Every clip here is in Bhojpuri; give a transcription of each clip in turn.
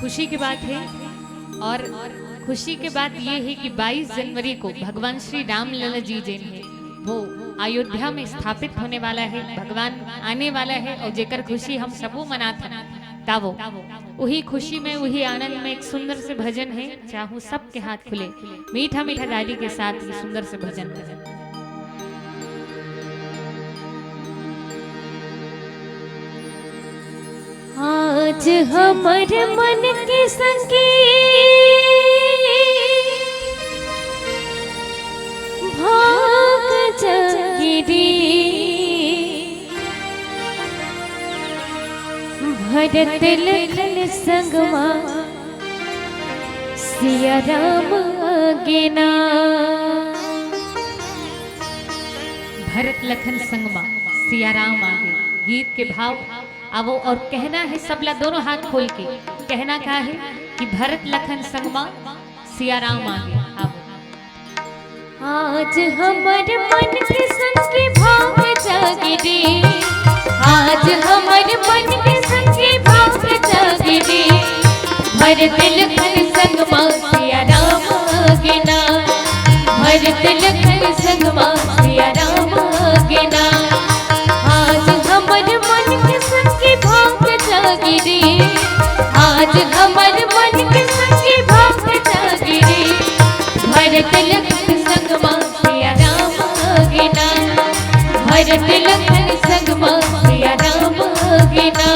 खुशी की बात है। और खुशी की बात ये है कि 22 जनवरी को भगवान श्री राम लला जी जैन है वो अयोध्या में स्थापित होने वाला है। भगवान आने वाला है और जेकर खुशी हम सबू मनाते तावो वही खुशी में वही आनंद में एक सुंदर से भजन है। चाहूँ सबके हाथ खुले मीठा मीठा दादी के साथ ये सुंदर से भजन भजन। आज हमर मन के संगे भाग जागिरी भरत लखन संगमा सिया राम आगेना। भरत लखन संगमा सिया राम आगे गीत के भाव आवो और कहना है सबला दोनों हाथ खोल के कहना क्या है कि भरत लखन संगमा सिया राम आगे आवो। आज हमर मन के संगे भाग जागिरी आज हमर मन के संगे भाग जागिरी भरत लखन संगमा सिया राम आगेना भरत लखन संगमा सिया राम आगेना। आज हमर मन के संगे भाग जागिरी आज हमर मन के संगे भाग जागिरी भरत लखन संगमा सिया राम आगेना भरत लखन संगमा सिया राम आगेना।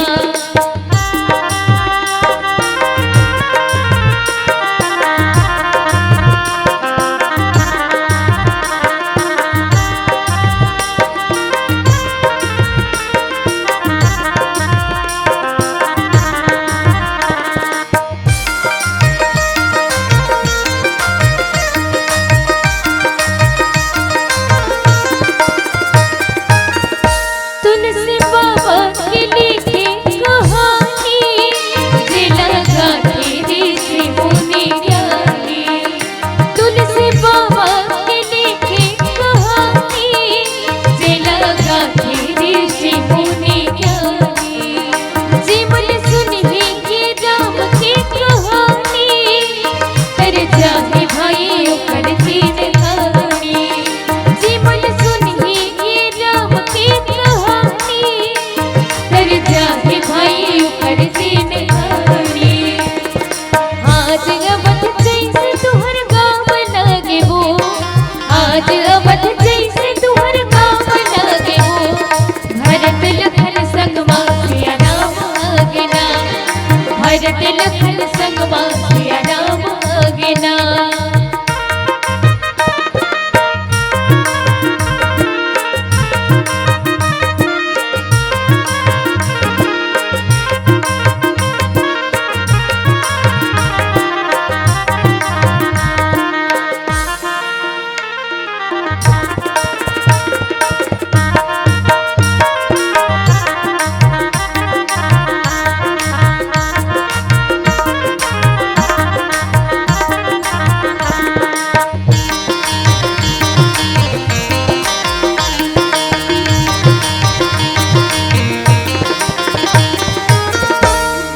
तुलसी बाबा के लिखे कहानी जिला गाठी ऋषि मुनि ज्ञानी तुलसी बाबा के लिखे कहानी जिला गाठी ऋषि मुनि ज्ञानी। जिमल सुनही ये राम की कहानी कर जाहे भाई ओकर जीन कहानी जिमल सुनही ये राम की कहानी कर जाहे भाई ओकर जीन कहानी। आज अवध जैसे तुहर गाँव लागे वो आज अवध जैसे तुहर गाँव लागे वो भरत लखन संगमा सिया राम आगेना भरत लखन संगमा सिया राम आगेना।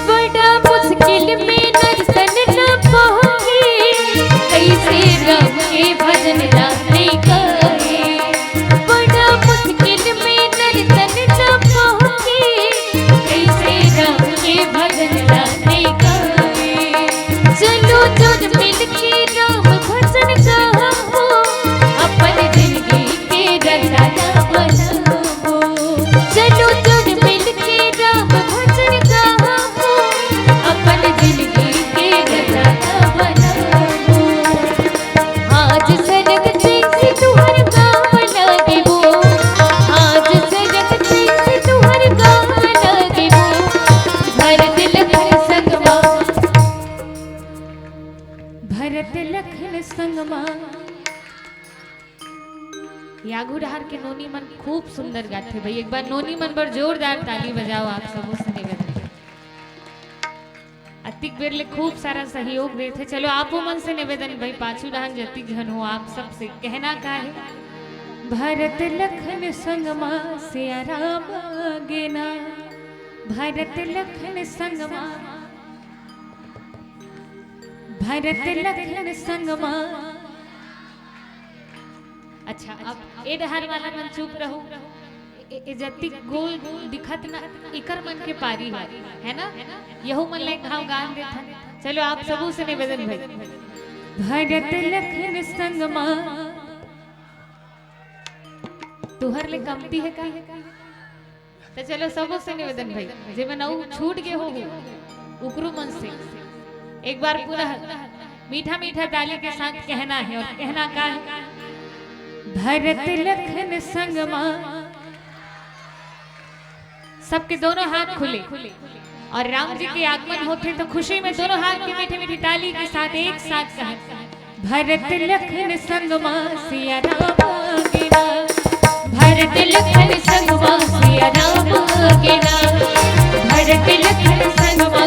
बड़ा मुश्किल में दर्शन न पाए कैसे राम के भजन लाने गए बड़ा मुश्किल में दर्शन न पाए कैसे राम के भजन लाने गए। चलो जोड़ मिल के राम भजन गाओ अपन जिंदगी के रंगाना बनाओ चलो जोड़ मिल के राम भजन गाओ अपन जिंदगी के रंगाना बनाओ। आज सड़क जैसे तुहर गाँव लागे वो आज सड़क जैसे तुहर गाँव लागे वो भरत लखन संगमा भरत लखन संगमा। यागू डहार के नोनी मन खूब सुंदर गाते भाई एक बार नोनी मन पर जोरदार ताली बजाओ आप सब से निवेदन है। अतिक बेर ले खूब सारा सहयोग देते चलो आपो मन से निवेदन भाई पाछू डहान जति घन हो आप सब से कहना का है भरत लखन संगमा सिया राम आगेना भरत लखन संगमा भरत लखन संगमा। अच्छा अब ए डहर वाला मन चुप रहो, जति गोल दिखत ना इकर मन के पारी है ना, यहू मन ले घाव गान देता। चलो आप सबू से निवेदन भाई, भरत लखन संगमा तुहर ले कमती है का, तो चलो सबू से निवेदन भाई, जे मन छूट गए हो उकरू मन से एक बार पूरा मीठा मीठा ताली के साथ कहना है, और कहना का है, भरत लखन संगमा। सबके दोनों हाथ खुले, और राम जी के आगमन होते तो खुशी में दोनों हाथ की मीठी मीठी ताली के साथ एक साथ कहें, भरत लखन संगमा सिया राम के नाम, भरत लखन संगमा सिया राम के नाम, भरत लखन संगमा